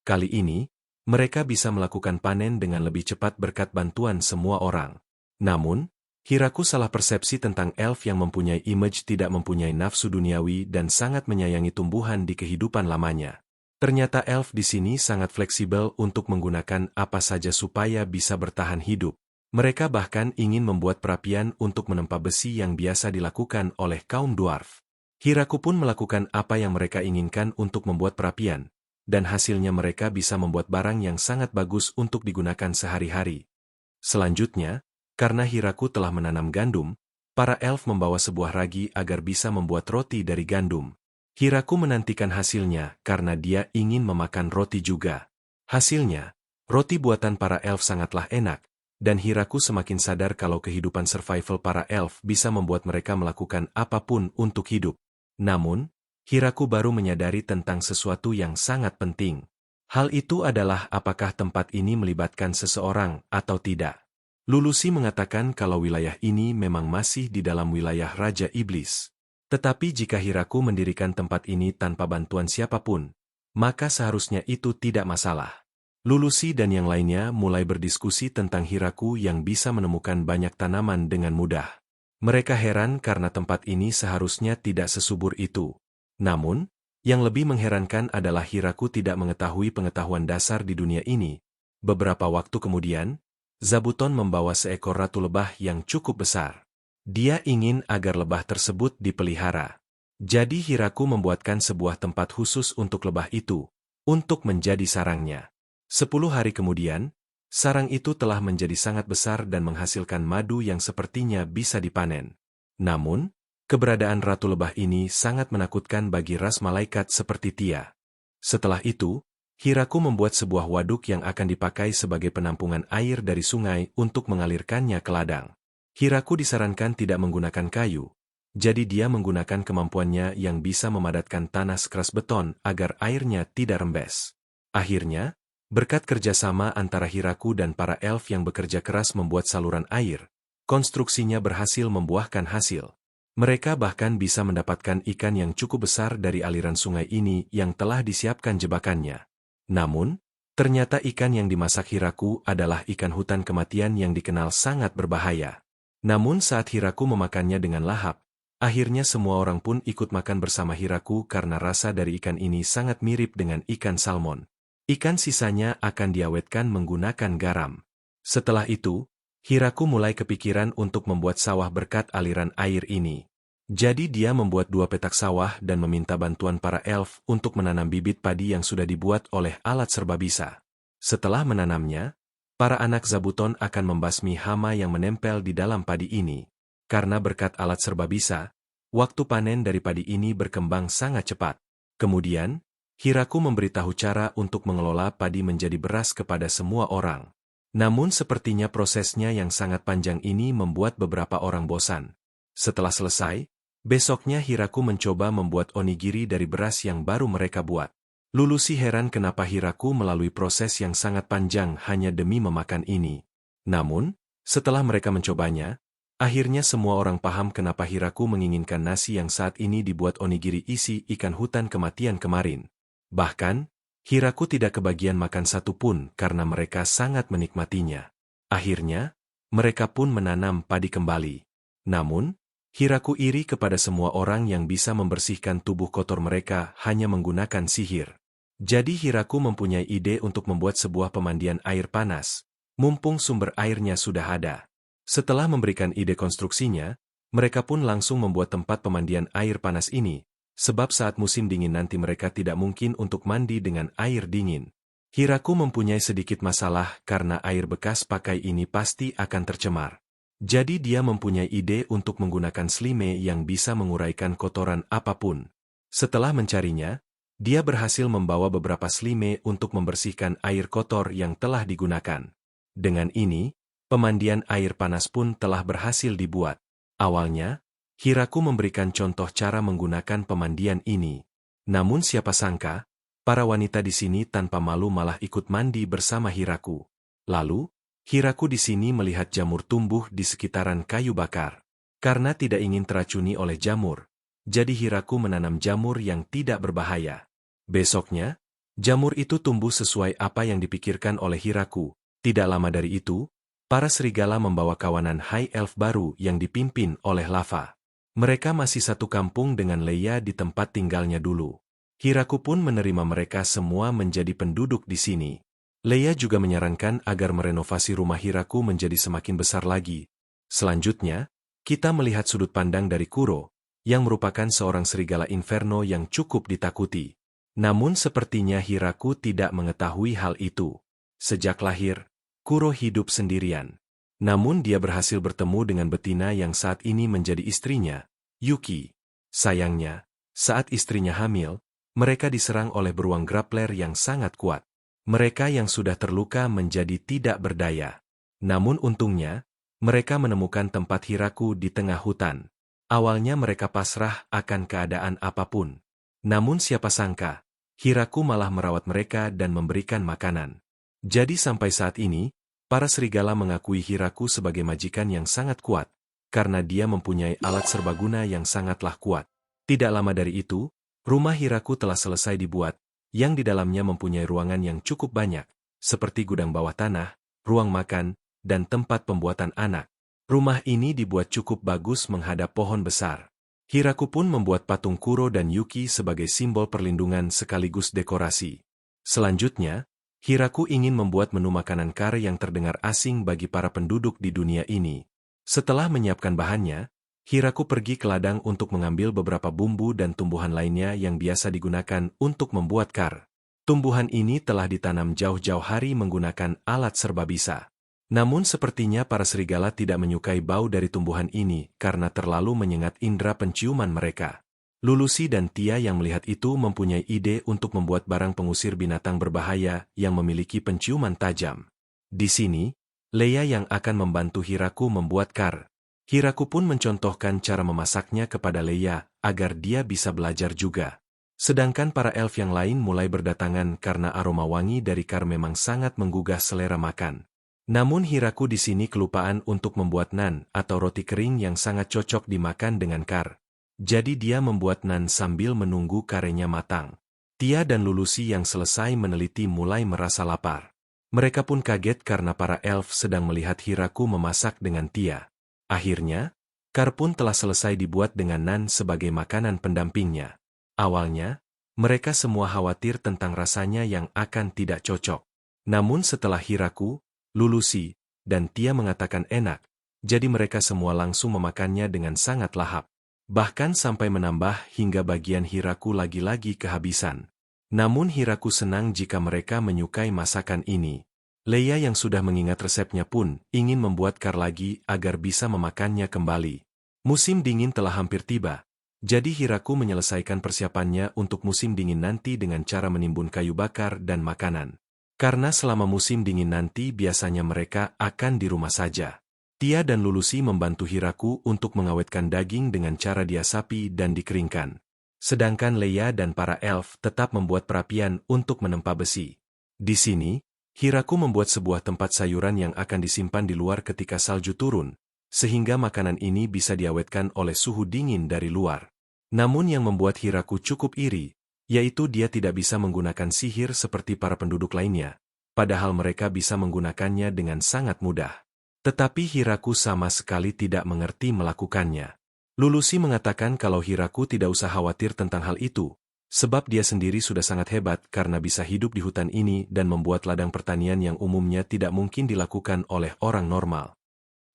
Kali ini, mereka bisa melakukan panen dengan lebih cepat berkat bantuan semua orang. Namun, Hiraku salah persepsi tentang elf yang mempunyai image tidak mempunyai nafsu duniawi dan sangat menyayangi tumbuhan di kehidupan lamanya. Ternyata elf di sini sangat fleksibel untuk menggunakan apa saja supaya bisa bertahan hidup. Mereka bahkan ingin membuat perapian untuk menempa besi yang biasa dilakukan oleh kaum dwarf. Hiraku pun melakukan apa yang mereka inginkan untuk membuat perapian, dan hasilnya mereka bisa membuat barang yang sangat bagus untuk digunakan sehari-hari. Selanjutnya, karena Hiraku telah menanam gandum, para elf membawa sebuah ragi agar bisa membuat roti dari gandum. Hiraku menantikan hasilnya karena dia ingin memakan roti juga. Hasilnya, roti buatan para elf sangatlah enak, dan Hiraku semakin sadar kalau kehidupan survival para elf bisa membuat mereka melakukan apapun untuk hidup. Namun, Hiraku baru menyadari tentang sesuatu yang sangat penting. Hal itu adalah apakah tempat ini melibatkan seseorang atau tidak. Lulusi mengatakan kalau wilayah ini memang masih di dalam wilayah Raja Iblis. Tetapi jika Hiraku mendirikan tempat ini tanpa bantuan siapapun, maka seharusnya itu tidak masalah. Lulusi dan yang lainnya mulai berdiskusi tentang Hiraku yang bisa menemukan banyak tanaman dengan mudah. Mereka heran karena tempat ini seharusnya tidak sesubur itu. Namun, yang lebih mengherankan adalah Hiraku tidak mengetahui pengetahuan dasar di dunia ini. Beberapa waktu kemudian, Zabuton membawa seekor ratu lebah yang cukup besar. Dia ingin agar lebah tersebut dipelihara. Jadi Hiraku membuatkan sebuah tempat khusus untuk lebah itu, untuk menjadi sarangnya. 10 hari kemudian, sarang itu telah menjadi sangat besar dan menghasilkan madu yang sepertinya bisa dipanen. Namun, keberadaan ratu lebah ini sangat menakutkan bagi ras malaikat seperti Tia. Setelah itu, Hiraku membuat sebuah waduk yang akan dipakai sebagai penampungan air dari sungai untuk mengalirkannya ke ladang. Hiraku disarankan tidak menggunakan kayu, jadi dia menggunakan kemampuannya yang bisa memadatkan tanah sekeras beton agar airnya tidak rembes. Akhirnya, berkat kerjasama antara Hiraku dan para elf yang bekerja keras membuat saluran air, konstruksinya berhasil membuahkan hasil. Mereka bahkan bisa mendapatkan ikan yang cukup besar dari aliran sungai ini yang telah disiapkan jebakannya. Namun, ternyata ikan yang dimasak Hiraku adalah ikan hutan kematian yang dikenal sangat berbahaya. Namun saat Hiraku memakannya dengan lahap, akhirnya semua orang pun ikut makan bersama Hiraku karena rasa dari ikan ini sangat mirip dengan ikan salmon. Ikan sisanya akan diawetkan menggunakan garam. Setelah itu, Hiraku mulai kepikiran untuk membuat sawah berkat aliran air ini. Jadi dia membuat 2 petak sawah dan meminta bantuan para elf untuk menanam bibit padi yang sudah dibuat oleh alat serbabisa. Setelah menanamnya, para anak Zabuton akan membasmi hama yang menempel di dalam padi ini. Karena berkat alat serbabisa, waktu panen dari padi ini berkembang sangat cepat. Kemudian, Hiraku memberitahu cara untuk mengelola padi menjadi beras kepada semua orang. Namun sepertinya prosesnya yang sangat panjang ini membuat beberapa orang bosan. Setelah selesai, besoknya Hiraku mencoba membuat onigiri dari beras yang baru mereka buat. Lulusi heran kenapa Hiraku melalui proses yang sangat panjang hanya demi memakan ini. Namun, setelah mereka mencobanya, akhirnya semua orang paham kenapa Hiraku menginginkan nasi yang saat ini dibuat onigiri isi ikan hutan kematian kemarin. Bahkan, Hiraku tidak kebagian makan satu pun karena mereka sangat menikmatinya. Akhirnya, mereka pun menanam padi kembali. Namun, Hiraku iri kepada semua orang yang bisa membersihkan tubuh kotor mereka hanya menggunakan sihir. Jadi Hiraku mempunyai ide untuk membuat sebuah pemandian air panas, mumpung sumber airnya sudah ada. Setelah memberikan ide konstruksinya, mereka pun langsung membuat tempat pemandian air panas ini, sebab saat musim dingin nanti mereka tidak mungkin untuk mandi dengan air dingin. Hiraku mempunyai sedikit masalah karena air bekas pakai ini pasti akan tercemar. Jadi dia mempunyai ide untuk menggunakan slime yang bisa menguraikan kotoran apapun. Setelah mencarinya, dia berhasil membawa beberapa slime untuk membersihkan air kotor yang telah digunakan. Dengan ini, pemandian air panas pun telah berhasil dibuat. Awalnya, Hiraku memberikan contoh cara menggunakan pemandian ini. Namun siapa sangka, para wanita di sini tanpa malu malah ikut mandi bersama Hiraku. Lalu, Hiraku di sini melihat jamur tumbuh di sekitaran kayu bakar. Karena tidak ingin teracuni oleh jamur, jadi Hiraku menanam jamur yang tidak berbahaya. Besoknya, Jamur itu tumbuh sesuai apa yang dipikirkan oleh Hiraku. Tidak lama dari itu, para serigala membawa kawanan High Elf baru yang dipimpin oleh Lava. Mereka masih satu kampung dengan Leia di tempat tinggalnya dulu. Hiraku pun menerima mereka semua menjadi penduduk di sini. Leia juga menyarankan agar merenovasi rumah Hiraku menjadi semakin besar lagi. Selanjutnya, kita melihat sudut pandang dari Kuro, yang merupakan seorang serigala inferno yang cukup ditakuti. Namun sepertinya Hiraku tidak mengetahui hal itu. Sejak lahir, Kuro hidup sendirian. Namun dia berhasil bertemu dengan betina yang saat ini menjadi istrinya, Yuki. Sayangnya, saat istrinya hamil, mereka diserang oleh beruang grappler yang sangat kuat. Mereka yang sudah terluka menjadi tidak berdaya. Namun untungnya, mereka menemukan tempat Hiraku di tengah hutan. Awalnya mereka pasrah akan keadaan apapun. Namun siapa sangka, Hiraku malah merawat mereka dan memberikan makanan. Jadi sampai saat ini, para serigala mengakui Hiraku sebagai majikan yang sangat kuat, karena dia mempunyai alat serbaguna yang sangatlah kuat. Tidak lama dari itu, rumah Hiraku telah selesai dibuat, yang di dalamnya mempunyai ruangan yang cukup banyak, seperti gudang bawah tanah, ruang makan, dan tempat pembuatan anak. Rumah ini dibuat cukup bagus menghadap pohon besar. Hiraku pun membuat patung Kuro dan Yuki sebagai simbol perlindungan sekaligus dekorasi. Selanjutnya, Hiraku ingin membuat menu makanan kare yang terdengar asing bagi para penduduk di dunia ini. Setelah menyiapkan bahannya, Hiraku pergi ke ladang untuk mengambil beberapa bumbu dan tumbuhan lainnya yang biasa digunakan untuk membuat kar. Tumbuhan ini telah ditanam jauh-jauh hari menggunakan alat serbabisa. Namun sepertinya para serigala tidak menyukai bau dari tumbuhan ini karena terlalu menyengat indera penciuman mereka. Lulusi dan Tia yang melihat itu mempunyai ide untuk membuat barang pengusir binatang berbahaya yang memiliki penciuman tajam. Di sini, Leia yang akan membantu Hiraku membuat kar. Hiraku pun mencontohkan cara memasaknya kepada Leia agar dia bisa belajar juga. Sedangkan para elf yang lain mulai berdatangan karena aroma wangi dari kar memang sangat menggugah selera makan. Namun Hiraku di sini kelupaan untuk membuat nan atau roti kering yang sangat cocok dimakan dengan kar. Jadi dia membuat nan sambil menunggu karenya matang. Tia dan Lulusi yang selesai meneliti mulai merasa lapar. Mereka pun kaget karena para elf sedang melihat Hiraku memasak dengan Tia. Akhirnya, kar pun telah selesai dibuat dengan nan sebagai makanan pendampingnya. Awalnya, mereka semua khawatir tentang rasanya yang akan tidak cocok. Namun setelah Hiraku, Lulusi, dan Tia mengatakan enak, jadi mereka semua langsung memakannya dengan sangat lahap. Bahkan sampai menambah hingga bagian Hiraku lagi-lagi kehabisan. Namun Hiraku senang jika mereka menyukai masakan ini. Leia yang sudah mengingat resepnya pun ingin membuat kar lagi agar bisa memakannya kembali. Musim dingin telah hampir tiba, jadi Hiraku menyelesaikan persiapannya untuk musim dingin nanti dengan cara menimbun kayu bakar dan makanan. Karena selama musim dingin nanti biasanya mereka akan di rumah saja. Tia dan Lulusi membantu Hiraku untuk mengawetkan daging dengan cara diasapi dan dikeringkan. Sedangkan Leia dan para elf tetap membuat perapian untuk menempa besi. Di sini, Hiraku membuat sebuah tempat sayuran yang akan disimpan di luar ketika salju turun, sehingga makanan ini bisa diawetkan oleh suhu dingin dari luar. Namun yang membuat Hiraku cukup iri, yaitu dia tidak bisa menggunakan sihir seperti para penduduk lainnya, padahal mereka bisa menggunakannya dengan sangat mudah. Tetapi Hiraku sama sekali tidak mengerti melakukannya. Lulusi mengatakan kalau Hiraku tidak usah khawatir tentang hal itu, sebab dia sendiri sudah sangat hebat karena bisa hidup di hutan ini dan membuat ladang pertanian yang umumnya tidak mungkin dilakukan oleh orang normal.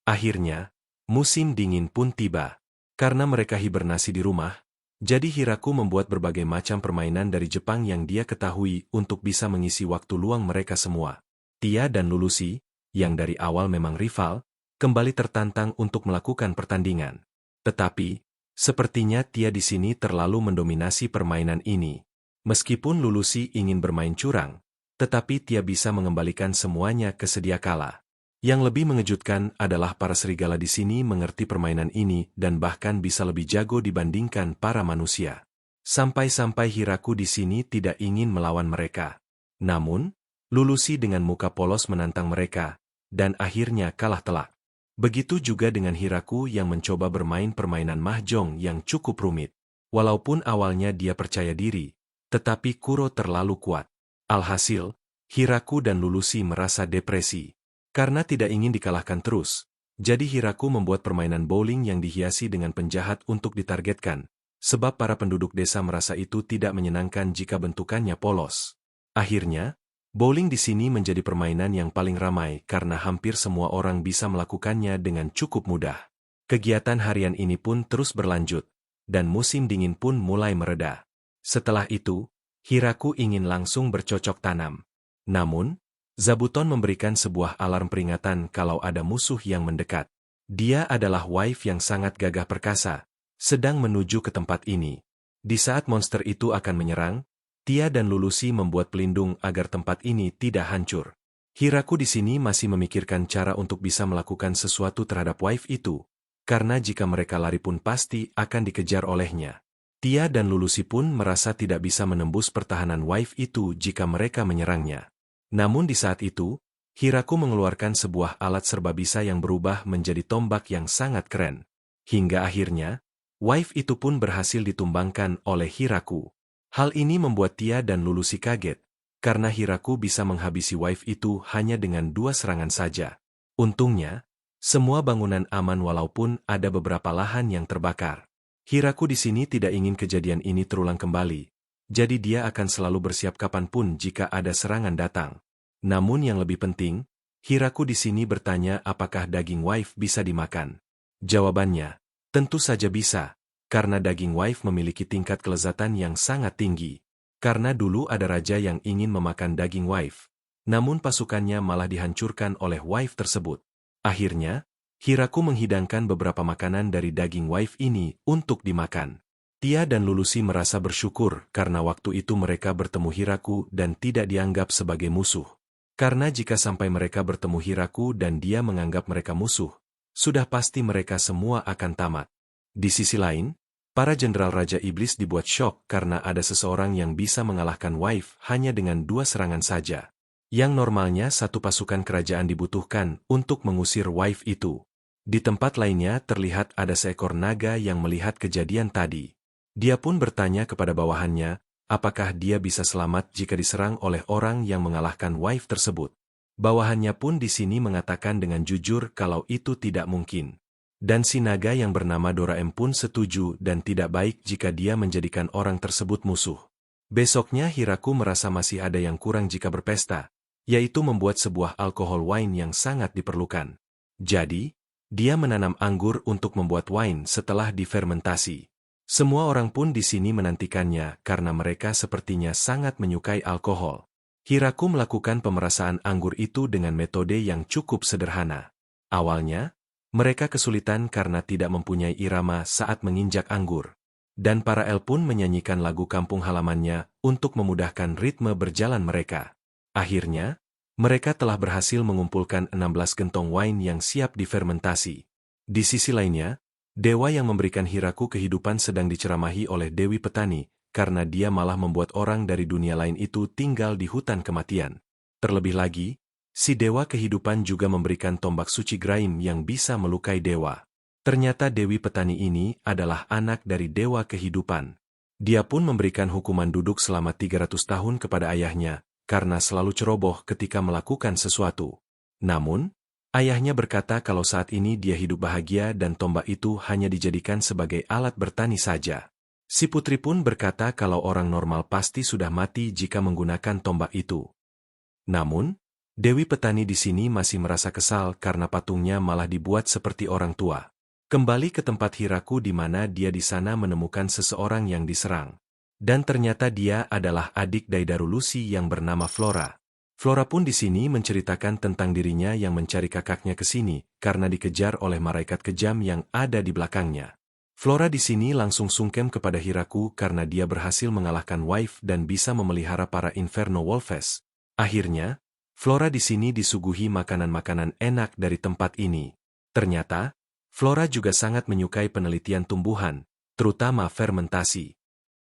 Akhirnya, musim dingin pun tiba. Karena mereka hibernasi di rumah, jadi Hiraku membuat berbagai macam permainan dari Jepang yang dia ketahui untuk bisa mengisi waktu luang mereka semua. Tia dan Lulusi, yang dari awal memang rival, kembali tertantang untuk melakukan pertandingan. Tetapi, sepertinya Tia di sini terlalu mendominasi permainan ini. Meskipun Lulusi ingin bermain curang, tetapi Tia bisa mengembalikan semuanya ke sedia kala. Yang lebih mengejutkan adalah para serigala di sini mengerti permainan ini dan bahkan bisa lebih jago dibandingkan para manusia. Sampai-sampai Hiraku di sini tidak ingin melawan mereka. Namun, Lulusi dengan muka polos menantang mereka, dan akhirnya kalah telak. Begitu juga dengan Hiraku yang mencoba bermain permainan mahjong yang cukup rumit. Walaupun awalnya dia percaya diri, tetapi Kuro terlalu kuat. Alhasil, Hiraku dan Lulusi merasa depresi. Karena tidak ingin dikalahkan terus, jadi Hiraku membuat permainan bowling yang dihiasi dengan penjahat untuk ditargetkan, sebab para penduduk desa merasa itu tidak menyenangkan jika bentukannya polos. Akhirnya, bowling di sini menjadi permainan yang paling ramai karena hampir semua orang bisa melakukannya dengan cukup mudah. Kegiatan harian ini pun terus berlanjut, dan musim dingin pun mulai mereda. Setelah itu, Hiraku ingin langsung bercocok tanam. Namun, Zabuton memberikan sebuah alarm peringatan kalau ada musuh yang mendekat. Dia adalah wife yang sangat gagah perkasa, sedang menuju ke tempat ini. Di saat monster itu akan menyerang, Tia dan Lulusi membuat pelindung agar tempat ini tidak hancur. Hiraku di sini masih memikirkan cara untuk bisa melakukan sesuatu terhadap wife itu, karena jika mereka lari pun pasti akan dikejar olehnya. Tia dan Lulusi pun merasa tidak bisa menembus pertahanan wife itu jika mereka menyerangnya. Namun di saat itu, Hiraku mengeluarkan sebuah alat serbabisa yang berubah menjadi tombak yang sangat keren. Hingga akhirnya, wife itu pun berhasil ditumbangkan oleh Hiraku. Hal ini membuat Tia dan Lulusi kaget, karena Hiraku bisa menghabisi wife itu hanya dengan 2 serangan saja. Untungnya, semua bangunan aman walaupun ada beberapa lahan yang terbakar. Hiraku di sini tidak ingin kejadian ini terulang kembali. Jadi dia akan selalu bersiap kapanpun jika ada serangan datang. Namun yang lebih penting, Hiraku di sini bertanya apakah daging wife bisa dimakan. Jawabannya, tentu saja bisa, karena daging wife memiliki tingkat kelezatan yang sangat tinggi. Karena dulu ada raja yang ingin memakan daging wife, namun pasukannya malah dihancurkan oleh wife tersebut. Akhirnya, Hiraku menghidangkan beberapa makanan dari daging wife ini untuk dimakan. Tia dan Lulusi merasa bersyukur karena waktu itu mereka bertemu Hiraku dan tidak dianggap sebagai musuh. Karena jika sampai mereka bertemu Hiraku dan dia menganggap mereka musuh, sudah pasti mereka semua akan tamat. Di sisi lain, para jenderal Raja Iblis dibuat syok karena ada seseorang yang bisa mengalahkan wife hanya dengan 2 serangan saja. Yang normalnya satu pasukan kerajaan dibutuhkan untuk mengusir wife itu. Di tempat lainnya terlihat ada seekor naga yang melihat kejadian tadi. Dia pun bertanya kepada bawahannya, apakah dia bisa selamat jika diserang oleh orang yang mengalahkan wife tersebut. Bawahannya pun di sini mengatakan dengan jujur kalau itu tidak mungkin. Dan si naga yang bernama Doraemon pun setuju dan tidak baik jika dia menjadikan orang tersebut musuh. Besoknya Hiraku merasa masih ada yang kurang jika berpesta, yaitu membuat sebuah alkohol wine yang sangat diperlukan. Jadi, dia menanam anggur untuk membuat wine setelah difermentasi. Semua orang pun di sini menantikannya karena mereka sepertinya sangat menyukai alkohol. Hiraku melakukan pemerasaan anggur itu dengan metode yang cukup sederhana. Awalnya, mereka kesulitan karena tidak mempunyai irama saat menginjak anggur. Dan para El pun menyanyikan lagu kampung halamannya untuk memudahkan ritme berjalan mereka. Akhirnya, mereka telah berhasil mengumpulkan 16 gentong wine yang siap difermentasi. Di sisi lainnya, dewa yang memberikan Hiraku kehidupan sedang diceramahi oleh Dewi Petani, karena dia malah membuat orang dari dunia lain itu tinggal di hutan kematian. Terlebih lagi, si dewa kehidupan juga memberikan tombak suci Graim yang bisa melukai dewa. Ternyata Dewi Petani ini adalah anak dari dewa kehidupan. Dia pun memberikan hukuman duduk selama 300 tahun kepada ayahnya, karena selalu ceroboh ketika melakukan sesuatu. Namun, ayahnya berkata kalau saat ini dia hidup bahagia dan tombak itu hanya dijadikan sebagai alat bertani saja. Si putri pun berkata kalau orang normal pasti sudah mati jika menggunakan tombak itu. Namun, Dewi Petani di sini masih merasa kesal karena patungnya malah dibuat seperti orang tua. Kembali ke tempat Hiraku di mana dia di sana menemukan seseorang yang diserang. Dan ternyata dia adalah adik dari Darulusi yang bernama Flora. Flora pun di sini menceritakan tentang dirinya yang mencari kakaknya ke sini karena dikejar oleh malaikat kejam yang ada di belakangnya. Flora di sini langsung sungkem kepada Hiraku karena dia berhasil mengalahkan wife dan bisa memelihara para Inferno Wolves. Akhirnya, Flora di sini disuguhi makanan-makanan enak dari tempat ini. Ternyata, Flora juga sangat menyukai penelitian tumbuhan, terutama fermentasi.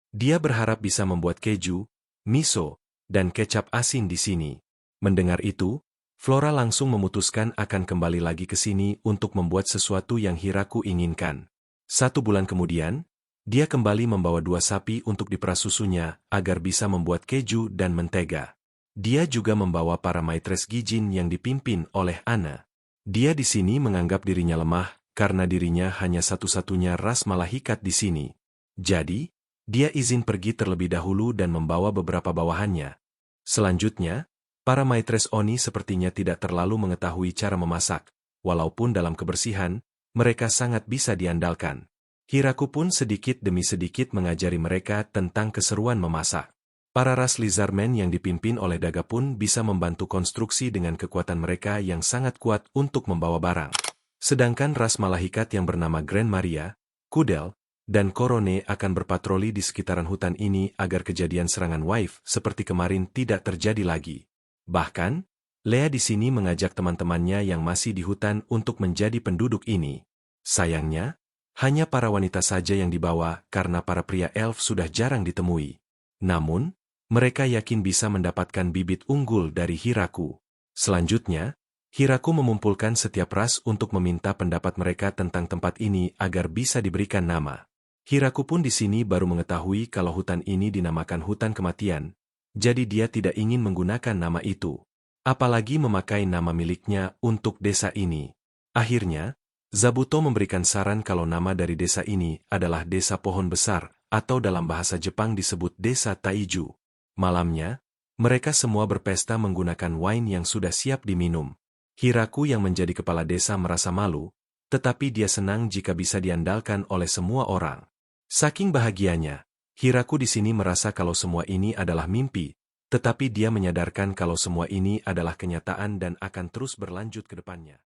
Dia berharap bisa membuat keju, miso, dan kecap asin di sini. Mendengar itu, Flora langsung memutuskan akan kembali lagi ke sini untuk membuat sesuatu yang Hiraku inginkan. 1 bulan kemudian, dia kembali membawa 2 sapi untuk diperah susunya agar bisa membuat keju dan mentega. Dia juga membawa para Maitres Gijin yang dipimpin oleh Ana. Dia di sini menganggap dirinya lemah, karena dirinya hanya satu-satunya ras Malahikat di sini. Jadi, dia izin pergi terlebih dahulu dan membawa beberapa bawahannya. Selanjutnya, para Maitres Oni sepertinya tidak terlalu mengetahui cara memasak, walaupun dalam kebersihan, mereka sangat bisa diandalkan. Hiraku pun sedikit demi sedikit mengajari mereka tentang keseruan memasak. Para ras Lizardmen yang dipimpin oleh Daga pun bisa membantu konstruksi dengan kekuatan mereka yang sangat kuat untuk membawa barang. Sedangkan ras Malahikat yang bernama Grand Maria, Kudel, dan Korone akan berpatroli di sekitaran hutan ini agar kejadian serangan Waif seperti kemarin tidak terjadi lagi. Bahkan, Lea di sini mengajak teman-temannya yang masih di hutan untuk menjadi penduduk ini. Sayangnya, hanya para wanita saja yang dibawa karena para pria elf sudah jarang ditemui. Namun, mereka yakin bisa mendapatkan bibit unggul dari Hiraku. Selanjutnya, Hiraku mengumpulkan setiap ras untuk meminta pendapat mereka tentang tempat ini agar bisa diberikan nama. Hiraku pun di sini baru mengetahui kalau hutan ini dinamakan hutan kematian, jadi dia tidak ingin menggunakan nama itu. Apalagi memakai nama miliknya untuk desa ini. Akhirnya, Zabuto memberikan saran kalau nama dari desa ini adalah Desa Pohon Besar, atau dalam bahasa Jepang disebut Desa Taiju. Malamnya, mereka semua berpesta menggunakan wine yang sudah siap diminum. Hiraku yang menjadi kepala desa merasa malu, tetapi dia senang jika bisa diandalkan oleh semua orang. Saking bahagianya, Hiraku di sini merasa kalau semua ini adalah mimpi, tetapi dia menyadarkan kalau semua ini adalah kenyataan dan akan terus berlanjut ke depannya.